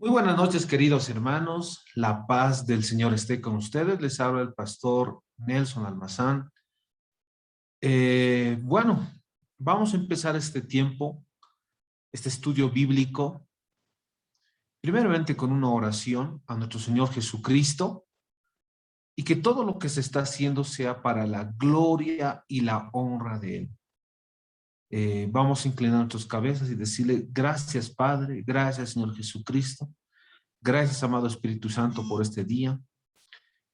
Muy buenas noches, queridos hermanos. La paz del Señor esté con ustedes. Les habla el pastor Nelson Almazán. Bueno, vamos a empezar este tiempo, este estudio bíblico, primeramente con una oración a nuestro Señor Jesucristo y que todo lo que se está haciendo sea para la gloria y la honra de Él. Vamos a inclinar nuestras cabezas y decirle gracias, Padre, gracias, Señor Jesucristo. Gracias, amado Espíritu Santo, por este día.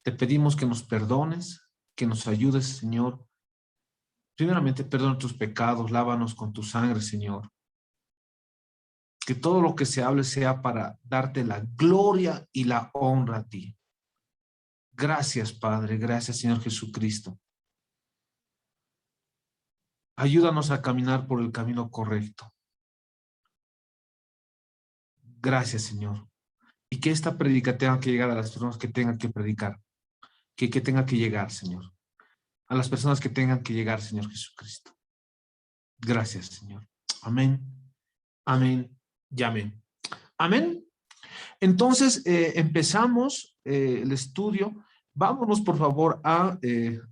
Te pedimos que nos perdones, que nos ayudes, Señor. Primeramente, perdona tus pecados, lávanos con tu sangre, Señor. Que todo lo que se hable sea para darte la gloria y la honra a ti. Gracias, Padre. Gracias, Señor Jesucristo. Ayúdanos a caminar por el camino correcto. Gracias, Señor. Y que esta predica tenga que llegar a las personas que tengan que predicar. Que tenga que llegar, Señor. A las personas que tengan que llegar, Señor Jesucristo. Gracias, Señor. Amén. Amén y amén. Amén. Entonces, empezamos el estudio. Vámonos, por favor, a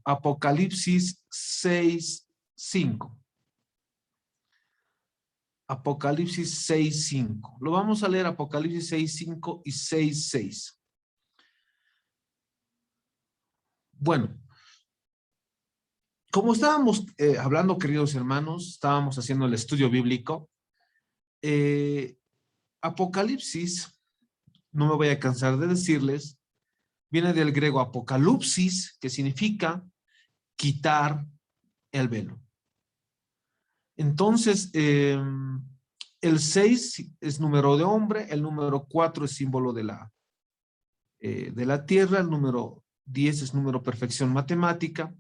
Apocalipsis 6:5. Apocalipsis 6:5. Lo vamos a leer, Apocalipsis 6:5 y 6:6. Bueno, como estábamos hablando, queridos hermanos, estábamos haciendo el estudio bíblico. Apocalipsis, no me voy a cansar de decirles, viene del griego apocalipsis, que significa quitar el velo. Entonces, el 6 es número de hombre, el número 4 es símbolo de la tierra, el número 10 es número perfección matemática.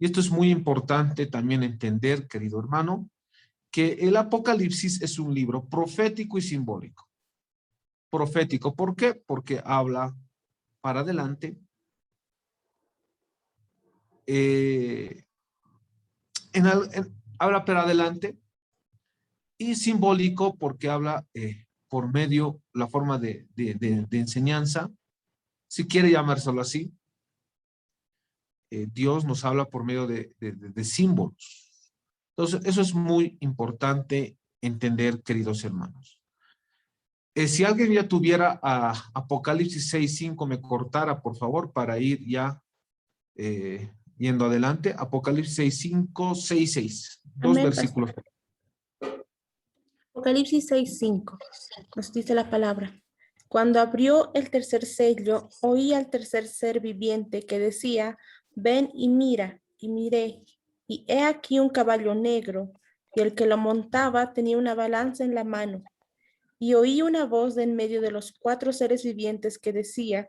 Y esto es muy importante también entender, querido hermano, que el Apocalipsis es un libro profético y simbólico. Profético, ¿por qué? Porque habla para adelante. Habla para adelante, y simbólico porque habla por medio, la forma de enseñanza, si quiere llamárselo así. Dios nos habla por medio de símbolos. Entonces, eso es muy importante entender, queridos hermanos. Si alguien ya tuviera Apocalipsis 6:5, me cortara, por favor, para ir ya yendo adelante. Apocalipsis 6:5, 6:6. Dos Amén, versículos. pastor. Apocalipsis 6:5 nos dice la palabra. Cuando abrió el tercer sello, oí al tercer ser viviente que decía, ven y mira, y miré, y he aquí un caballo negro, y el que lo montaba tenía una balanza en la mano. Y oí una voz de en medio de los 4 seres vivientes que decía,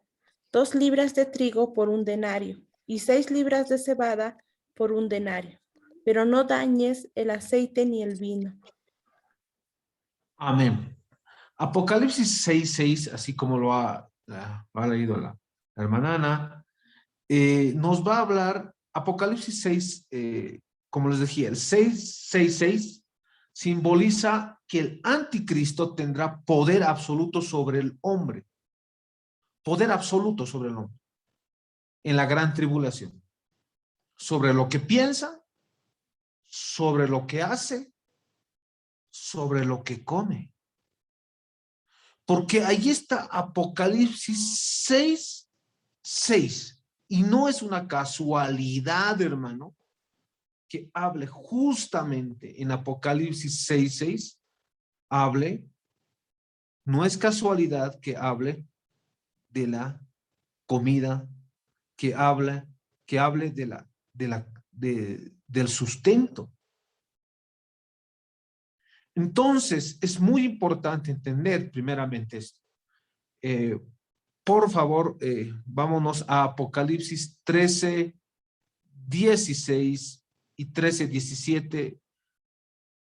2 libras de trigo por 1 denario, y 6 libras de cebada por 1 denario, pero no dañes el aceite ni el vino. Amén. Apocalipsis 6:6, así como lo ha leído la hermana Ana, nos va a hablar, Apocalipsis 6, como les decía, el 6:6 simboliza que el anticristo tendrá poder absoluto sobre el hombre. Poder absoluto sobre el hombre. En la gran tribulación. Sobre lo que piensa, sobre lo que hace, sobre lo que come. Porque ahí está Apocalipsis 6:6. Y no es una casualidad, hermano, que hable justamente en Apocalipsis 6:6. No es casualidad que hable de la comida, que hable del sustento. Entonces, es muy importante entender primeramente esto. Por favor, vámonos a Apocalipsis 13:16 y 13:17.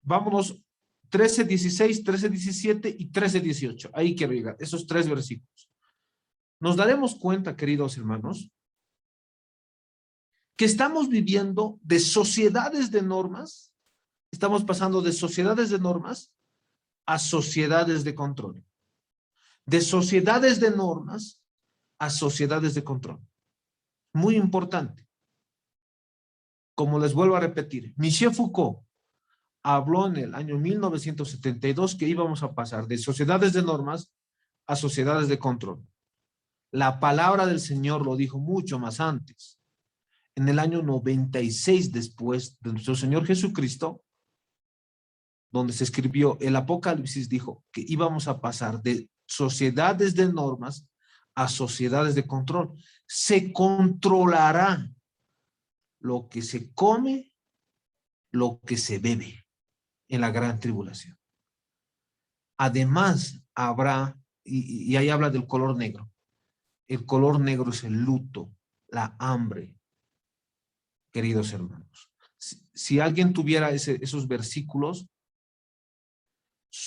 Vámonos 13:16, 13:17 y 13:18. Ahí quiero llegar, esos 3 versículos. Nos daremos cuenta, queridos hermanos, que estamos viviendo de sociedades de normas, estamos pasando de sociedades de normas a sociedades de control. De sociedades de normas a sociedades de control. Muy importante. Como les vuelvo a repetir, Michel Foucault habló en el año 1972 que íbamos a pasar de sociedades de normas a sociedades de control. La palabra del Señor lo dijo mucho más antes. En el año 96 después de nuestro Señor Jesucristo, donde se escribió el Apocalipsis, dijo que íbamos a pasar de sociedades de normas a sociedades de control. Se controlará lo que se come, lo que se bebe en la gran tribulación. Además, habrá, y ahí habla del color negro. El color negro es el luto, la hambre, queridos hermanos. Si alguien tuviera esos versículos,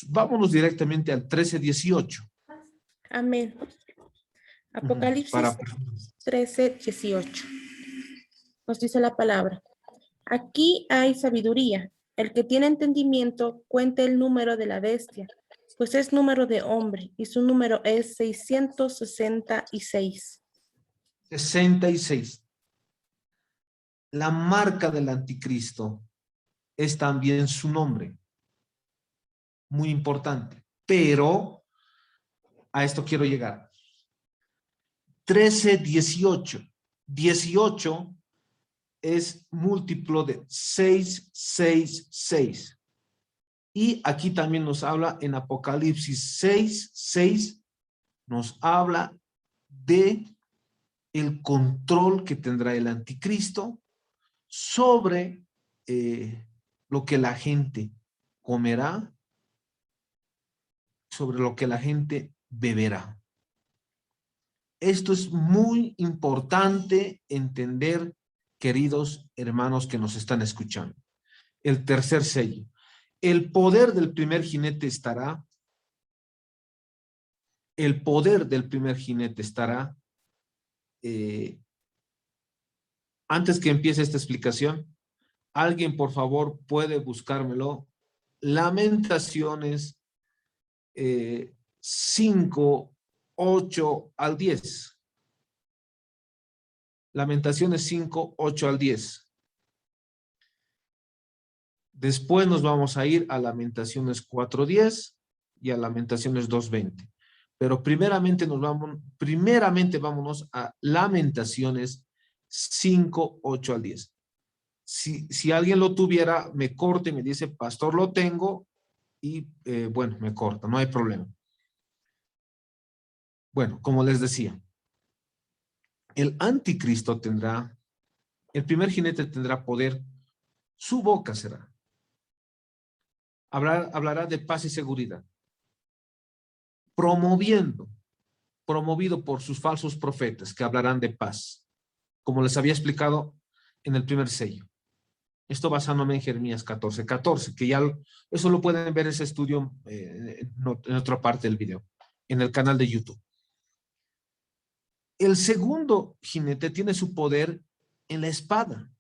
vámonos directamente al 13:18. Amén. Apocalipsis Para 13:18. Nos dice la palabra. Aquí hay sabiduría. El que tiene entendimiento cuente el número de la bestia, pues es número de hombre y su número es 666. 66. La marca del anticristo es también su nombre. Muy importante. Pero a esto quiero llegar. 13:18. 18 es múltiplo de 666. Y aquí también nos habla en Apocalipsis 6:6, nos habla de el control que tendrá el anticristo sobre lo que la gente comerá, sobre lo que la gente beberá. Esto es muy importante entender, queridos hermanos que nos están escuchando. El tercer sello. El poder del primer jinete estará. El poder del primer jinete estará. Antes que empiece esta explicación, alguien por favor puede buscármelo. Lamentaciones 5, 8 al 10. Lamentaciones 5, 8 al 10. Después nos vamos a ir a Lamentaciones 4:10 y a Lamentaciones 2:20. Pero primeramente vámonos a Lamentaciones 5, 8 al 10. Si alguien lo tuviera, me corte y me dice, pastor, lo tengo, y bueno, me corta, no hay problema. Bueno, como les decía, el anticristo tendrá, el primer jinete tendrá poder, su boca será. Hablará de paz y seguridad, promovido por sus falsos profetas que hablarán de paz, como les había explicado en el primer sello. Esto basándome en Jeremías 14:14, que ya eso lo pueden ver ese estudio en otra parte del video, en el canal de YouTube. El segundo jinete tiene su poder en la espada.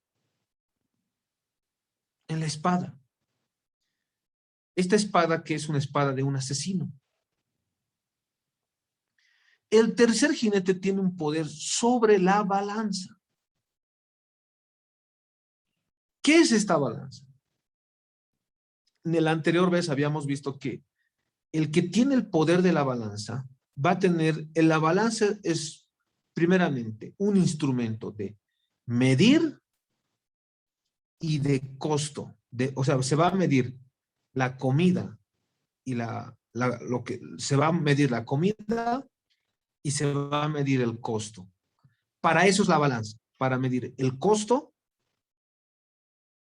En la espada. Esta espada que es una espada de un asesino. El tercer jinete tiene un poder sobre la balanza. ¿Qué es esta balanza? En el anterior vez habíamos visto que el que tiene el poder de la balanza va a tener, la balanza es primeramente un instrumento de medir y de costo. O sea, se va a medir la comida y lo que se va a medir la comida y se va a medir el costo. Para eso es la balanza, para medir el costo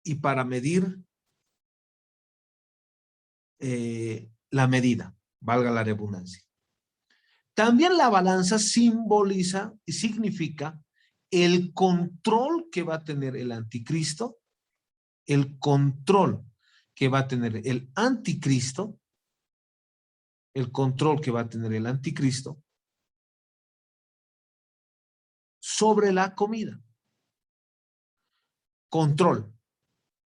y para medir la medida, valga la redundancia. También la balanza simboliza y significa el control que va a tener el anticristo, el control que va a tener el anticristo, el control que va a tener el anticristo sobre la comida. Control,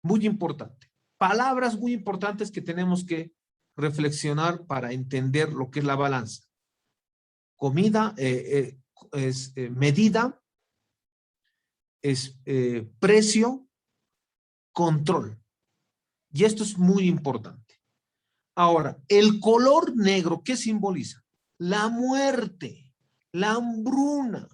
muy importante. Palabras muy importantes que tenemos que reflexionar para entender lo que es la balanza. comida, es medida, es precio, control. Y esto es muy importante. Ahora, el color negro, ¿qué simboliza? La muerte, la hambruna.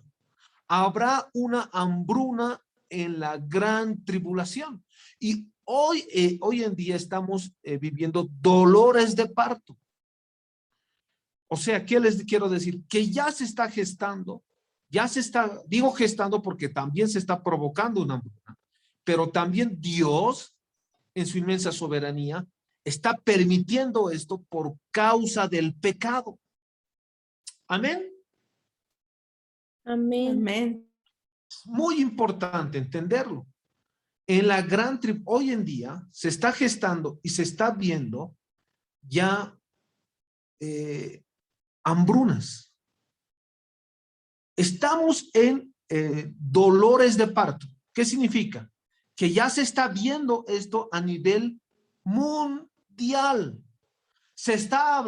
Habrá una hambruna en la gran tribulación. Y hoy en día estamos viviendo dolores de parto. O sea, ¿qué les quiero decir? Que ya se está gestando, ya se está, digo gestando porque también se está provocando una hambruna, pero también Dios, en su inmensa soberanía, está permitiendo esto por causa del pecado. Amén. Amén. Amén. Es muy importante entenderlo. En la gran hoy en día se está gestando y se está viendo ya hambrunas. Estamos en dolores de parto. ¿Qué significa? Que ya se está viendo esto a nivel mundial.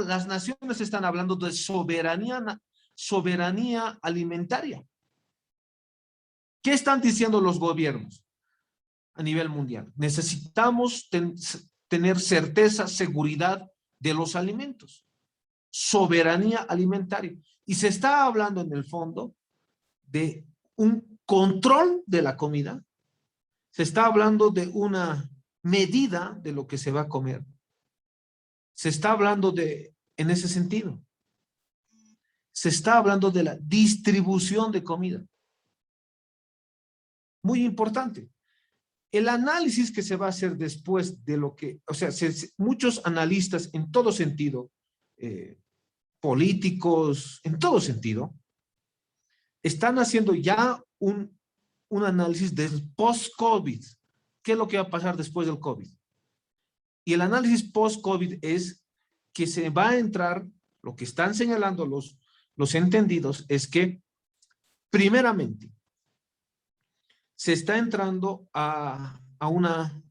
Las naciones están hablando de soberanía alimentaria. ¿Qué están diciendo los gobiernos a nivel mundial? Necesitamos tener certeza, seguridad de los alimentos. Soberanía alimentaria. Y se está hablando en el fondo de un control de la comida. Se está hablando de una medida de lo que se va a comer. Se está hablando en ese sentido. Se está hablando de la distribución de comida. Muy importante. El análisis que se va a hacer después de lo que, o sea, muchos analistas en todo sentido, políticos, en todo sentido, están haciendo ya un análisis del post-COVID. ¿Qué es lo que va a pasar después del COVID? Y el análisis post-COVID es que se va a entrar, lo que están señalando los entendidos, es que, primeramente, se está entrando a una,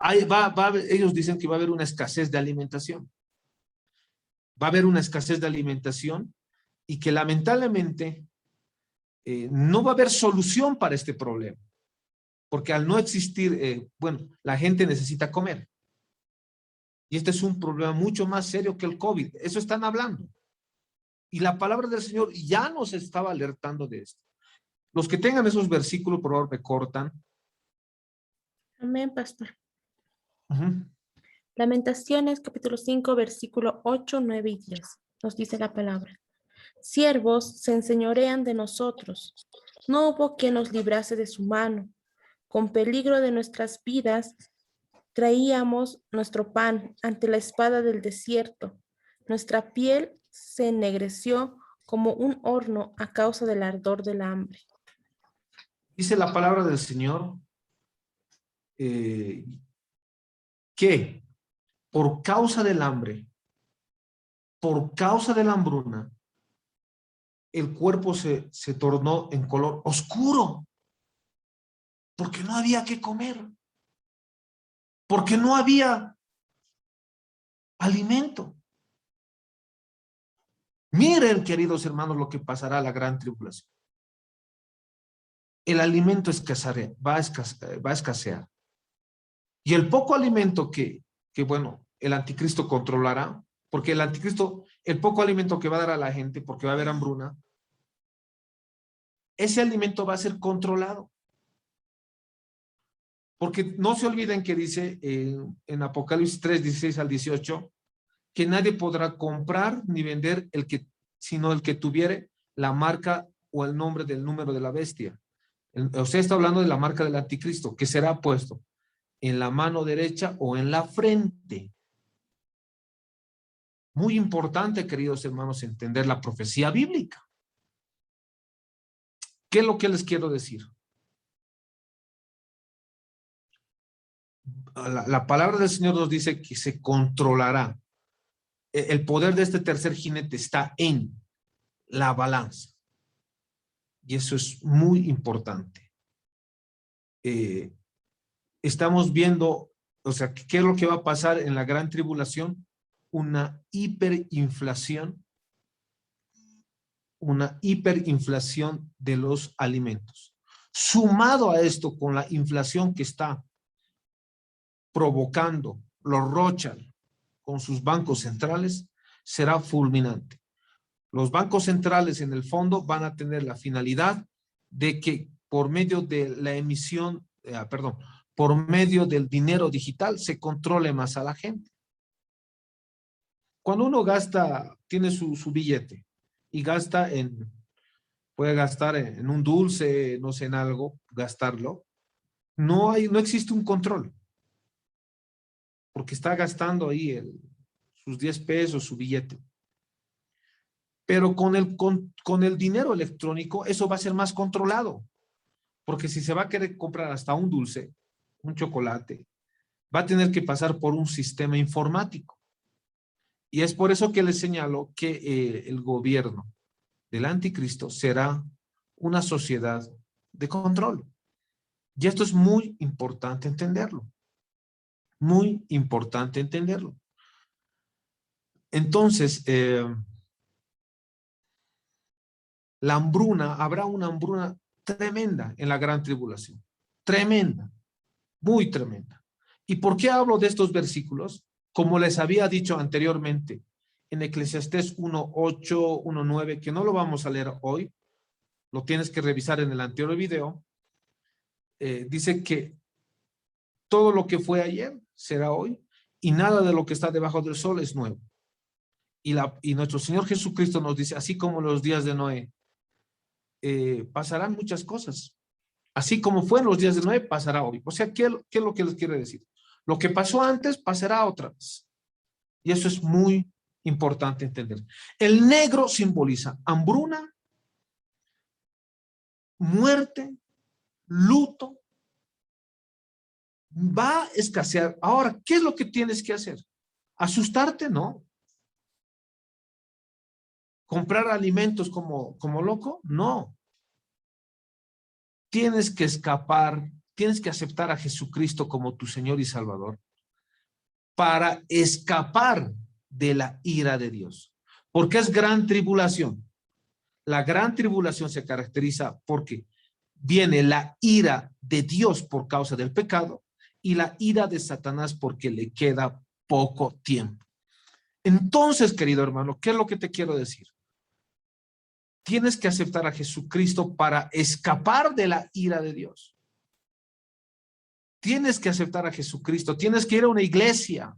ellos dicen que va a haber una escasez de alimentación. Va a haber una escasez de alimentación y que lamentablemente no va a haber solución para este problema. Porque al no existir, la gente necesita comer. Y este es un problema mucho más serio que el COVID. Eso están hablando. Y la palabra del Señor ya nos estaba alertando de esto. Los que tengan esos versículos, por favor, me cortan. Amén, pastor. Uh-huh. Lamentaciones, capítulo 5, versículo 8, 9 y 10. Nos dice la palabra. Siervos se enseñorean de nosotros. No hubo quien nos librase de su mano. Con peligro de nuestras vidas, traíamos nuestro pan ante la espada del desierto. Nuestra piel se ennegreció como un horno a causa del ardor del hambre. Dice la palabra del Señor que por causa del hambre, por causa de la hambruna, el cuerpo se tornó en color oscuro, porque no había que comer, porque no había alimento. Miren, queridos hermanos, lo que pasará a la gran tribulación. El alimento va a escasear. Y el poco alimento que el anticristo controlará, porque el anticristo, el poco alimento que va a dar a la gente, porque va a haber hambruna, ese alimento va a ser controlado. Porque no se olviden que dice en Apocalipsis 3, 16 al 18, que nadie podrá comprar ni vender sino el que tuviere la marca o el nombre del número de la bestia. Usted está hablando de la marca del anticristo, que será puesto en la mano derecha o en la frente. Muy importante, queridos hermanos, entender la profecía bíblica. ¿Qué es lo que les quiero decir? La palabra del Señor nos dice que se controlará. El poder de este tercer jinete está en la balanza. Y eso es muy importante. Estamos viendo, o sea, ¿qué es lo que va a pasar en la gran tribulación? una hiperinflación de los alimentos. Sumado a esto, con la inflación que está provocando los Rothschild con sus bancos centrales, será fulminante. Los bancos centrales, en el fondo, van a tener la finalidad de que por medio de la emisión, por medio del dinero digital, se controle más a la gente. Cuando uno gasta, tiene su billete y gasta puede gastar en un dulce, no sé, en algo, gastarlo, no existe un control, porque está gastando ahí sus 10 pesos, su billete. Pero con el dinero electrónico, eso va a ser más controlado, porque si se va a querer comprar hasta un dulce, un chocolate, va a tener que pasar por un sistema informático. Y es por eso que les señalo que el gobierno del anticristo será una sociedad de control. Y esto es muy importante entenderlo. Muy importante entenderlo. Entonces, la hambruna, habrá una hambruna tremenda en la gran tribulación. Tremenda, muy tremenda. ¿Y por qué hablo de estos versículos? Como les había dicho anteriormente, en Eclesiastés 1:8, 1:9, que no lo vamos a leer hoy, lo tienes que revisar en el anterior video, dice que todo lo que fue ayer será hoy y nada de lo que está debajo del sol es nuevo. Y nuestro Señor Jesucristo nos dice, así como los días de Noé, pasarán muchas cosas. Así como fue en los días de Noé, pasará hoy. O sea, ¿qué es lo que les quiere decir? Lo que pasó antes pasará otra vez. Y eso es muy importante entender. El negro simboliza hambruna, muerte, luto. Va a escasear. Ahora, ¿qué es lo que tienes que hacer? ¿Asustarte? No. ¿Comprar alimentos como loco? No. Tienes que escapar, tienes que aceptar a Jesucristo como tu Señor y Salvador para escapar de la ira de Dios. Porque es gran tribulación. La gran tribulación se caracteriza porque viene la ira de Dios por causa del pecado y la ira de Satanás porque le queda poco tiempo. Entonces, querido hermano, ¿qué es lo que te quiero decir? Tienes que aceptar a Jesucristo para escapar de la ira de Dios. Tienes que aceptar a Jesucristo. Tienes que ir a una iglesia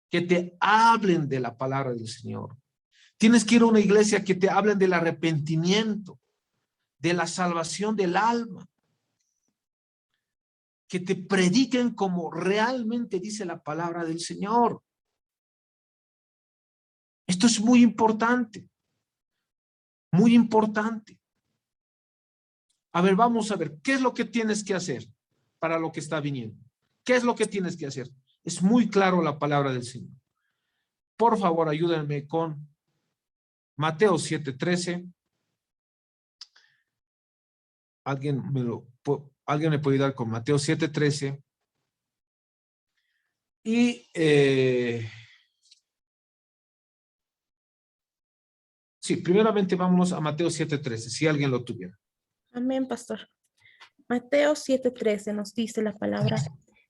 que te hablen de la palabra del Señor. Tienes que ir a una iglesia que te hablen del arrepentimiento, de la salvación del alma. Que te prediquen como realmente dice la palabra del Señor. Esto es muy importante. Muy importante. A ver, vamos a ver, ¿qué es lo que tienes que hacer para lo que está viniendo? ¿Qué es lo que tienes que hacer? Es muy claro la palabra del Señor. Por favor, ayúdenme con Mateo 7:13. ¿Alguien me puede ayudar con Mateo 7:13? Y sí, primeramente vámonos a Mateo 7:13, si alguien lo tuviera. Amén, pastor. Mateo 7:13 nos dice la palabra: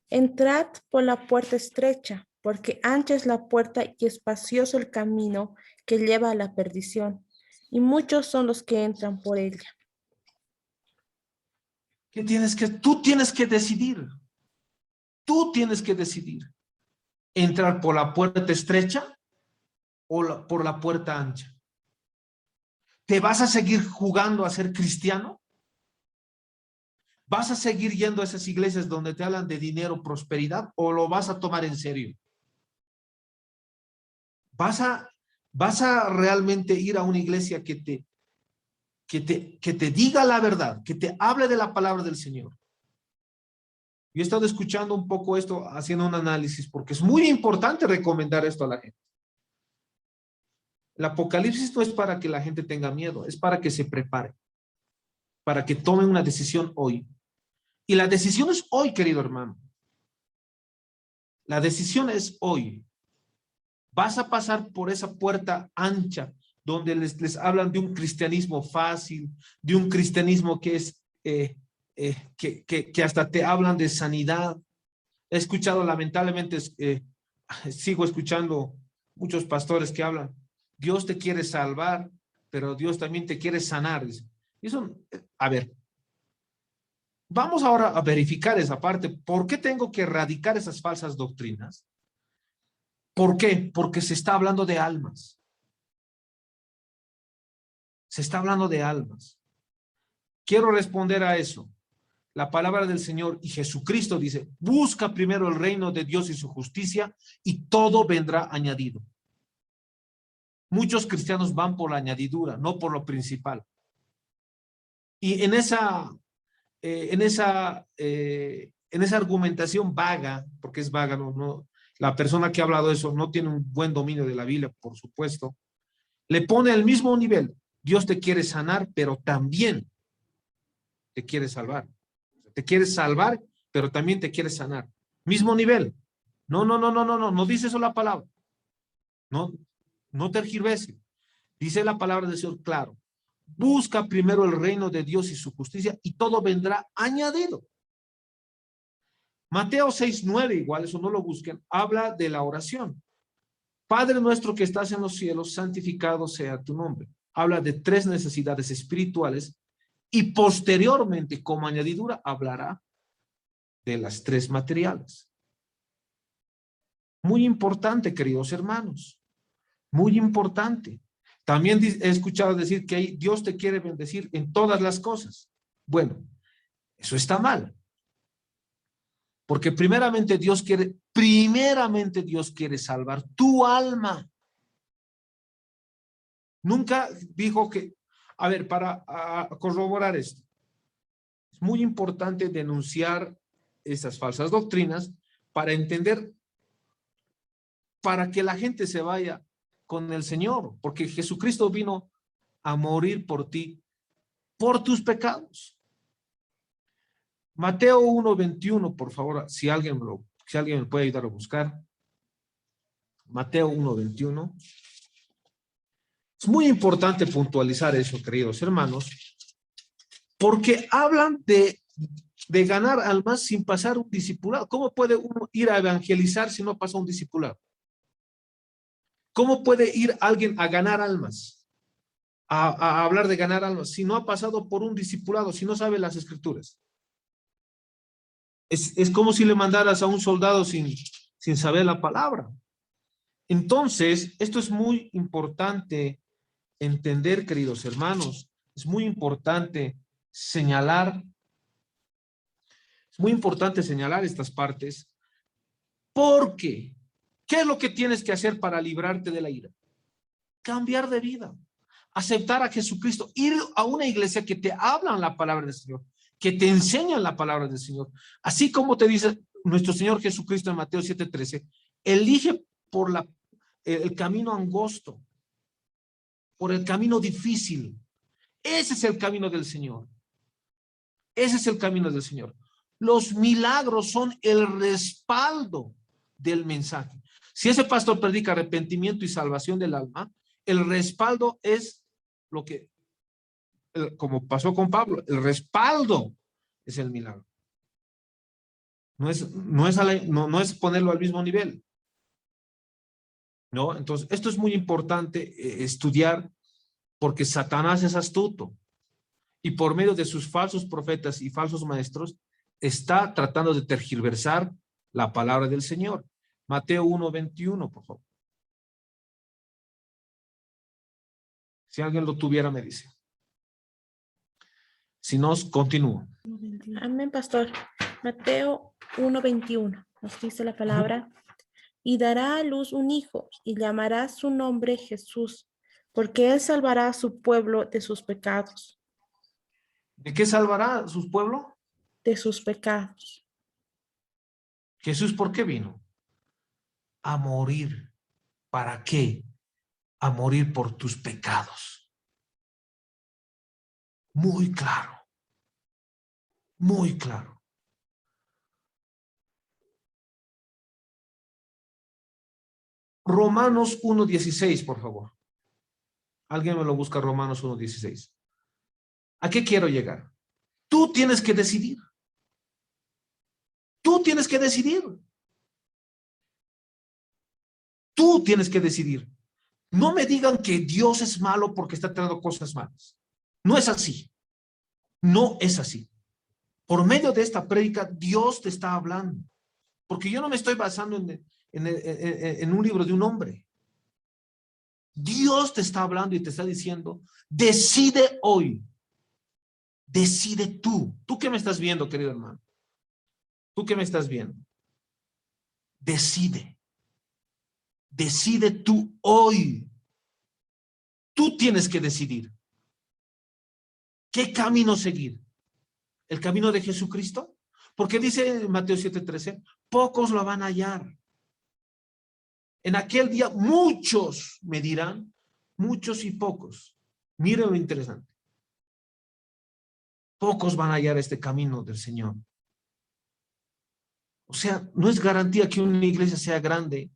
entrad por la puerta estrecha, porque ancha es la puerta y espacioso el camino que lleva a la perdición, y muchos son los que entran por ella. Tú tienes que decidir. Tú tienes que decidir. ¿Entrar por la puerta estrecha o por la puerta ancha? ¿Te vas a seguir jugando a ser cristiano? ¿Vas a seguir yendo a esas iglesias donde te hablan de dinero, prosperidad, o lo vas a tomar en serio? ¿Vas a realmente ir a una iglesia que te diga la verdad, que te hable de la palabra del Señor? Yo he estado escuchando un poco esto, haciendo un análisis, porque es muy importante recomendar esto a la gente. El Apocalipsis no es para que la gente tenga miedo, es para que se prepare, para que tomen una decisión hoy. Y la decisión es hoy, querido hermano. La decisión es hoy. Vas a pasar por esa puerta ancha donde les hablan de un cristianismo fácil, de un cristianismo que es que hasta te hablan de sanidad. He escuchado lamentablemente, sigo escuchando muchos pastores que hablan, Dios te quiere salvar, pero Dios también te quiere sanar. Y eso, a ver, vamos ahora a verificar esa parte. ¿Por qué tengo que erradicar esas falsas doctrinas? ¿Por qué? Porque se está hablando de almas. Se está hablando de almas. Quiero responder a eso. La palabra del Señor y Jesucristo dice, busca primero el reino de Dios y su justicia y todo vendrá añadido. Muchos cristianos van por la añadidura, no por lo principal. Y en esa argumentación vaga, porque es vaga, la persona que ha hablado eso no tiene un buen dominio de la Biblia, por supuesto, le pone al mismo nivel. Dios te quiere sanar, pero también te quiere salvar. Te quiere salvar, pero también te quiere sanar. Mismo nivel. No dice eso la palabra. No tergiverse. Dice la palabra del Señor claro. Busca primero el reino de Dios y su justicia y todo vendrá añadido. Mateo 6:9, igual, eso no lo busquen, habla de la oración. Padre nuestro que estás en los cielos, santificado sea tu nombre. Habla de 3 necesidades espirituales y posteriormente, como añadidura, hablará de las 3 materiales. Muy importante, queridos hermanos, muy importante. También he escuchado decir que Dios te quiere bendecir en todas las cosas. Bueno, eso está mal. Porque primeramente Dios quiere salvar tu alma. Nunca dijo que, a ver, para corroborar esto, es muy importante denunciar esas falsas doctrinas para entender, para que la gente se vaya con el Señor, porque Jesucristo vino a morir por ti, por tus pecados. Mateo 1:21, por favor, si alguien me puede ayudar a buscar. Mateo 1:21. Es muy importante puntualizar eso, queridos hermanos, porque hablan de ganar almas sin pasar un discipulado. ¿Cómo puede uno ir a evangelizar si no pasa un discipulado? ¿Cómo puede ir alguien a ganar almas? A hablar de ganar almas si no ha pasado por un discipulado, si no sabe las escrituras. Es como si le mandaras a un soldado sin saber la palabra. Entonces, esto es muy importante entender, queridos hermanos. Es muy importante señalar estas partes, porque ¿qué es lo que tienes que hacer para librarte de la ira? Cambiar de vida, aceptar a Jesucristo, ir a una iglesia que te hablan la palabra del Señor, que te enseñan la palabra del Señor. Así como te dice nuestro Señor Jesucristo en Mateo 7:13, elige por el camino angosto, por el camino difícil. Ese es el camino del Señor. Ese es el camino del Señor. Los milagros son el respaldo del mensaje. Si ese pastor predica arrepentimiento y salvación del alma, el respaldo es lo que, como pasó con Pablo, el respaldo es el milagro. No es ponerlo al mismo nivel. ¿No? Entonces, esto es muy importante estudiar, porque Satanás es astuto y por medio de sus falsos profetas y falsos maestros está tratando de tergiversar la palabra del Señor. Mateo 1:21, por favor. Si alguien lo tuviera, me dice. Si no, continúo. Amén, pastor. Mateo 1:21 nos dice la palabra. Y dará a luz un hijo y llamará su nombre Jesús, porque él salvará a su pueblo de sus pecados. ¿De qué salvará a su pueblo? De sus pecados. Jesús, ¿por qué vino? A morir. ¿Para qué? A morir por tus pecados. Muy claro. Muy claro. Romanos 1:16, por favor. Alguien me lo busca, Romanos 1:16. ¿A qué quiero llegar? Tú tienes que decidir. Tú tienes que decidir. Tú tienes que decidir. No me digan que Dios es malo porque está trayendo cosas malas. No es así. No es así. Por medio de esta prédica, Dios te está hablando. Porque yo no me estoy basando en un libro de un hombre. Dios te está hablando y te está diciendo, decide hoy. Decide tú. ¿Tú qué me estás viendo, querido hermano? ¿Tú qué me estás viendo? Decide. Decide tú hoy. Tú tienes que decidir. ¿Qué camino seguir? ¿El camino de Jesucristo? Porque dice Mateo 7:13, pocos lo van a hallar. En aquel día muchos me dirán, muchos y pocos. Miren lo interesante. Pocos van a hallar este camino del Señor. O sea, no es garantía que una iglesia sea grande.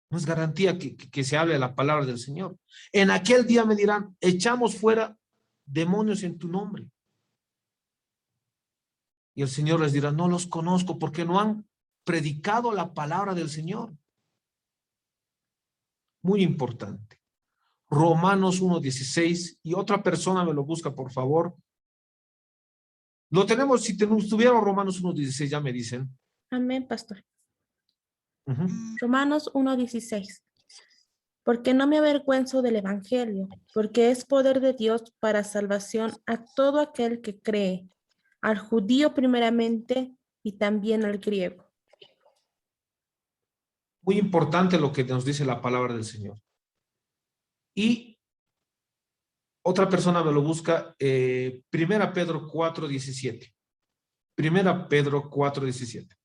No es garantía que se hable la palabra del Señor. En aquel día me dirán, echamos fuera demonios en tu nombre. Y el Señor les dirá, no los conozco porque no han predicado la palabra del Señor. Muy importante. Romanos 1:16. Y otra persona me lo busca, por favor. Lo tenemos, si tuviera Romanos 1:16, ya me dicen. Amén, pastor. Uh-huh. Romanos 1:16. Porque no me avergüenzo del evangelio, porque es poder de Dios para salvación a todo aquel que cree, al judío primeramente y también al griego. Muy importante lo que nos dice la palabra del Señor. Y otra persona me lo busca, 1 Pedro 4:17. 1 Pedro 4:17.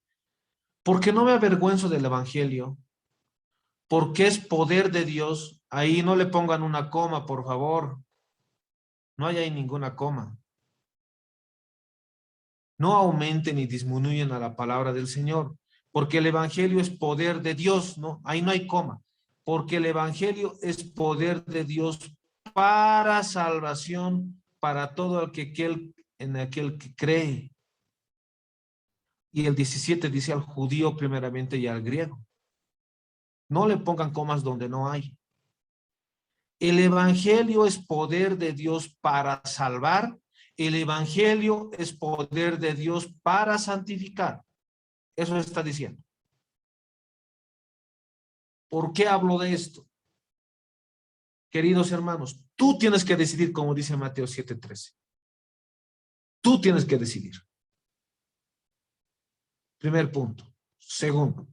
Porque no me avergüenzo del evangelio, porque es poder de Dios. Ahí no le pongan una coma, por favor. No hay ahí ninguna coma. No aumenten ni disminuyen a la palabra del Señor, porque el evangelio es poder de Dios, ¿no? Ahí no hay coma. Porque el evangelio es poder de Dios para salvación, para todo en aquel que cree. Y el 17 dice al judío primeramente y al griego. No le pongan comas donde no hay. El evangelio es poder de Dios para salvar. El evangelio es poder de Dios para santificar. Eso está diciendo. ¿Por qué hablo de esto? Queridos hermanos, tú tienes que decidir, como dice Mateo 7:13. Tú tienes que decidir. Primer punto. Segundo,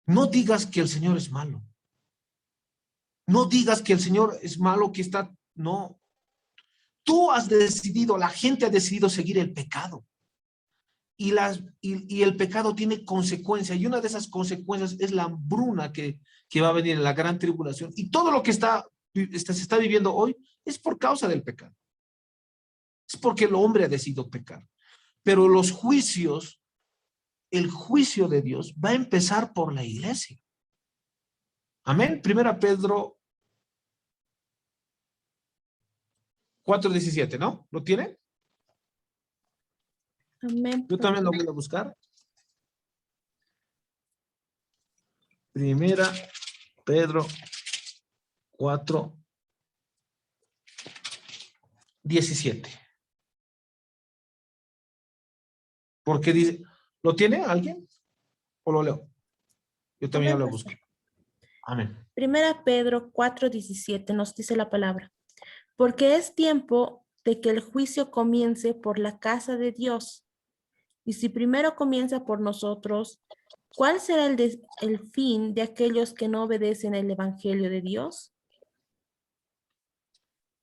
no digas que el Señor es malo. No digas que el Señor es malo, que está... No. Tú has decidido, la gente ha decidido seguir el pecado. Y el pecado tiene consecuencias. Y una de esas consecuencias es la hambruna que va a venir en la gran tribulación. Y todo lo que se está viviendo hoy es por causa del pecado. Es porque el hombre ha decidido pecar. Pero los juicios, el juicio de Dios va a empezar por la iglesia. Amén. 1 Pedro 4:17, ¿no? ¿Lo tiene? Amén. Yo también lo voy a buscar. 1 Pedro 4:17. Porque dice, ¿lo tiene alguien? ¿O lo leo? Yo también ya lo busqué. Amén. 1 Pedro 4:17 nos dice la palabra. Porque es tiempo de que el juicio comience por la casa de Dios. Y si primero comienza por nosotros, ¿cuál será el fin de aquellos que no obedecen el evangelio de Dios?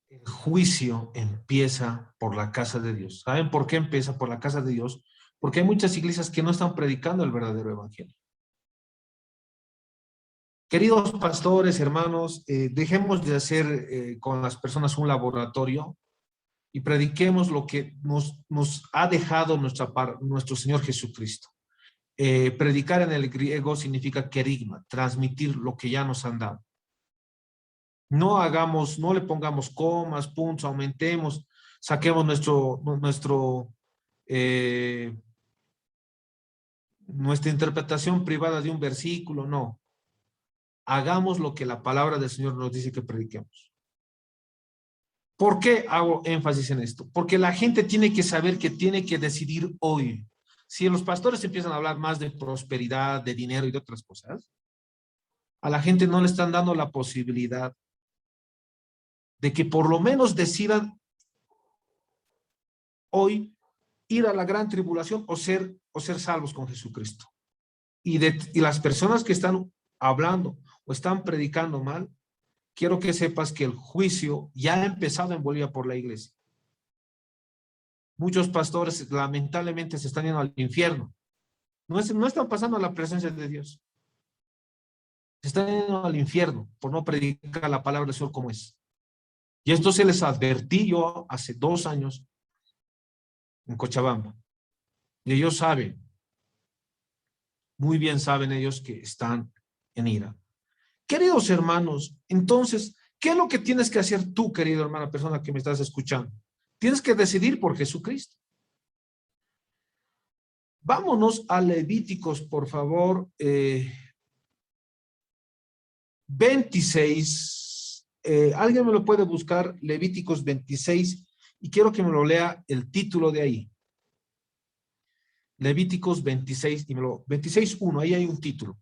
El juicio empieza por la casa de Dios. ¿Saben por qué empieza por la casa de Dios? Porque hay muchas iglesias que no están predicando el verdadero evangelio. Queridos pastores, hermanos, dejemos de hacer con las personas un laboratorio y prediquemos lo que nos ha dejado nuestro Señor Jesucristo. Predicar en el griego significa kerigma, transmitir lo que ya nos han dado. No hagamos, no le pongamos comas, puntos, aumentemos, saquemos nuestra interpretación privada de un versículo, no. Hagamos lo que la palabra del Señor nos dice que prediquemos. ¿Por qué hago énfasis en esto? Porque la gente tiene que saber que tiene que decidir hoy. Si los pastores empiezan a hablar más de prosperidad, de dinero y de otras cosas, a la gente no le están dando la posibilidad de que por lo menos decidan hoy ir a la gran tribulación o ser salvos con Jesucristo. Y las personas que están hablando o están predicando mal, quiero que sepas que el juicio ya ha empezado en Bolivia por la iglesia. Muchos pastores lamentablemente se están yendo al infierno. No están pasando a la presencia de Dios. Se están yendo al infierno por no predicar la palabra del Señor como es. Y esto se les advertí yo hace 2 años en Cochabamba. Y ellos saben, muy bien saben ellos que están en ira. Queridos hermanos, entonces, ¿qué es lo que tienes que hacer tú, querido hermana, persona que me estás escuchando? Tienes que decidir por Jesucristo. Vámonos a Levíticos, por favor, 26. ¿Alguien me lo puede buscar? Levíticos 26. Y quiero que me lo lea el título de ahí. Levíticos 26, 26:1, ahí hay un título.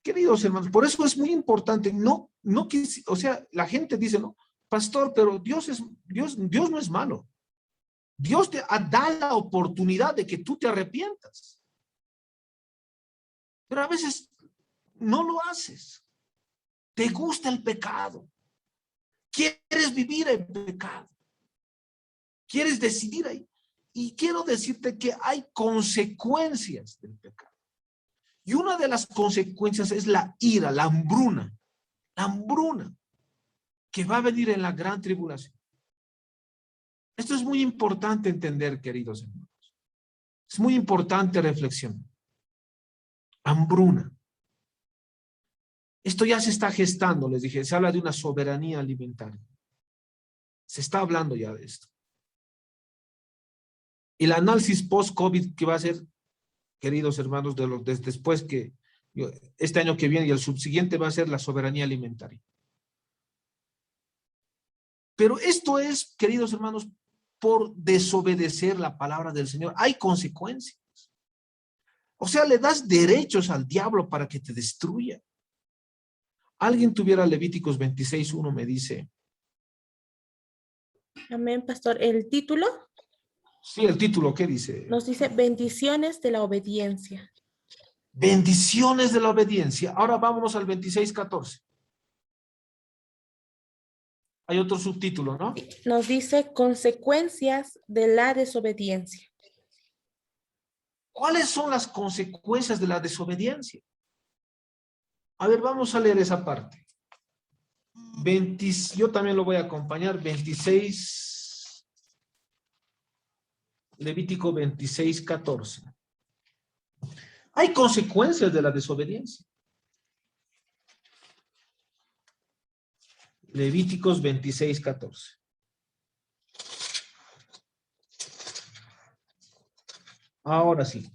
Queridos hermanos, por eso es muy importante, o sea, la gente dice, no, pastor, pero Dios no es malo. Dios te da la oportunidad de que tú te arrepientas. Pero a veces no lo haces. Te gusta el pecado. Quieres vivir el pecado. Quieres decidir ahí. Y quiero decirte que hay consecuencias del pecado. Y una de las consecuencias es la ira, la hambruna que va a venir en la gran tribulación. Esto es muy importante entender, queridos hermanos. Es muy importante reflexionar. Hambruna. Esto ya se está gestando, les dije, se habla de una soberanía alimentaria. Se está hablando ya de esto. El análisis post-COVID que va a ser, queridos hermanos, después que este año que viene y el subsiguiente va a ser la soberanía alimentaria. Pero esto es, queridos hermanos, por desobedecer la palabra del Señor. Hay consecuencias. O sea, le das derechos al diablo para que te destruya. Alguien tuviera Levíticos 26:1, me dice. Amén, pastor. ¿El título? Sí, el título, ¿qué dice? Nos dice bendiciones de la obediencia. Bendiciones de la obediencia. Ahora vámonos al 26:14. Hay otro subtítulo, ¿no? Nos dice consecuencias de la desobediencia. ¿Cuáles son las consecuencias de la desobediencia? A ver, vamos a leer esa parte. Yo también lo voy a acompañar. 26, Levítico 26:14. Hay consecuencias de la desobediencia. Levíticos 26:14. Ahora sí.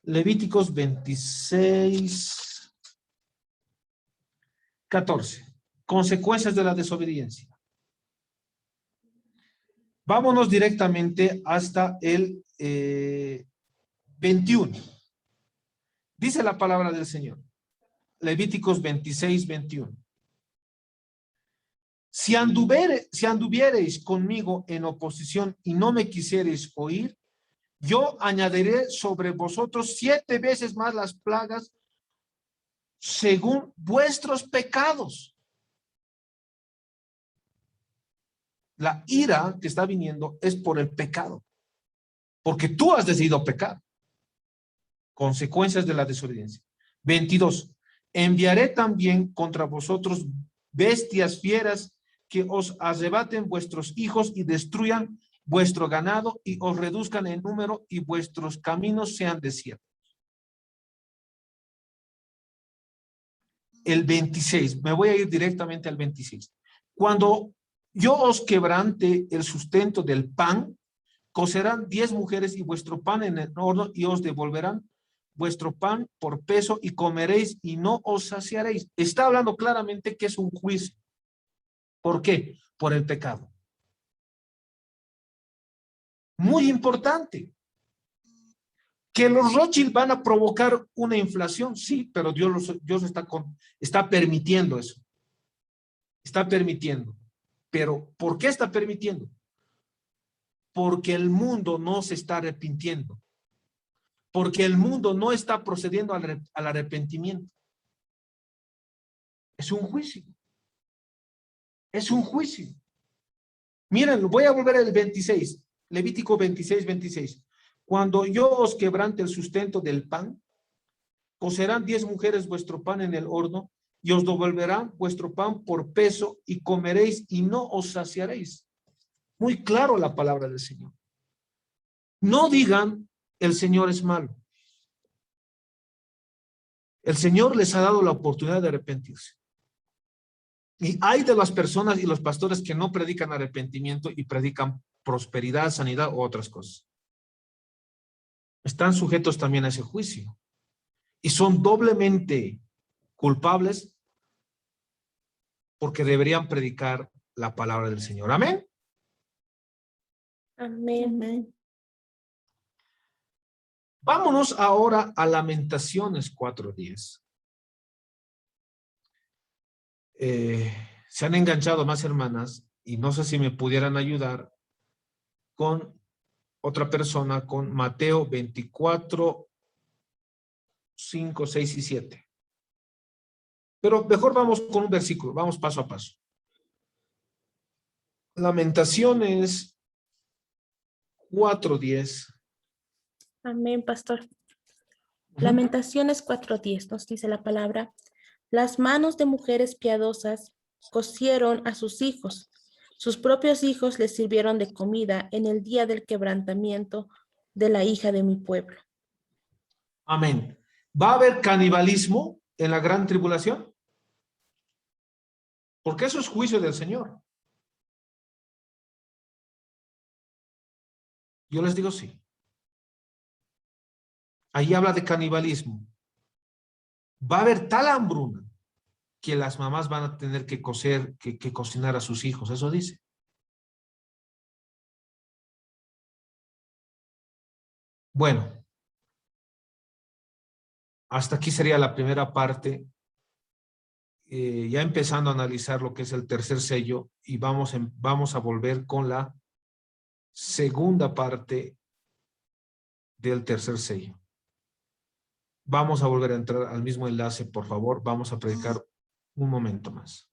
Levíticos 26:14. Consecuencias de la desobediencia. Vámonos directamente hasta el 21. Dice la palabra del Señor. Levíticos 26:21. Si anduviereis conmigo en oposición y no me quisiereis oír, yo añadiré sobre vosotros 7 veces más las plagas según vuestros pecados. La ira que está viniendo es por el pecado, porque tú has decidido pecar. Consecuencias de la desobediencia. 22. Enviaré también contra vosotros bestias fieras que os arrebaten vuestros hijos y destruyan vuestro ganado y os reduzcan en número y vuestros caminos sean desiertos. El 26, me voy a ir directamente al 26. Cuando yo os quebrante el sustento del pan, cocerán 10 mujeres y vuestro pan en el horno y os devolverán vuestro pan por peso y comeréis y no os saciaréis. Está hablando claramente que es un juicio. ¿Por qué? Por el pecado. Muy importante. Que los Rothschild van a provocar una inflación, sí, pero Dios está permitiendo eso. Está permitiendo. Pero ¿por qué está permitiendo? Porque el mundo no se está arrepintiendo. Porque el mundo no está procediendo al arrepentimiento. Es un juicio. Es un juicio. Miren, voy a volver al 26. Levítico 26, 26. Cuando yo os quebrante el sustento del pan, cocerán 10 mujeres vuestro pan en el horno y os devolverán vuestro pan por peso y comeréis y no os saciaréis. Muy claro la palabra del Señor. No digan, el Señor es malo. El Señor les ha dado la oportunidad de arrepentirse. Y hay de las personas y los pastores que no predican arrepentimiento y predican prosperidad, sanidad u otras cosas. Están sujetos también a ese juicio. Y son doblemente culpables porque deberían predicar la palabra del Señor. Amén. Amén. Vámonos ahora a Lamentaciones 4:10. Se han enganchado más hermanas y no sé si me pudieran ayudar con otra persona, con Mateo 24, 5, 6 y 7. Pero mejor vamos con un versículo, vamos paso a paso. Lamentaciones 4:10. Amén, pastor. Lamentaciones 4:10 nos dice la palabra. Las manos de mujeres piadosas cosieron a sus hijos. Sus propios hijos les sirvieron de comida en el día del quebrantamiento de la hija de mi pueblo. Amén. ¿Va a haber canibalismo en la gran tribulación? Porque eso es juicio del Señor. Yo les digo sí. Ahí habla de canibalismo. Va a haber tal hambruna que las mamás van a tener que cocinar a sus hijos. Eso dice. Bueno, hasta aquí sería la primera parte. Ya empezando a analizar lo que es el tercer sello y vamos a volver con la segunda parte del tercer sello. Vamos a volver a entrar al mismo enlace, por favor. Vamos a predicar un momento más.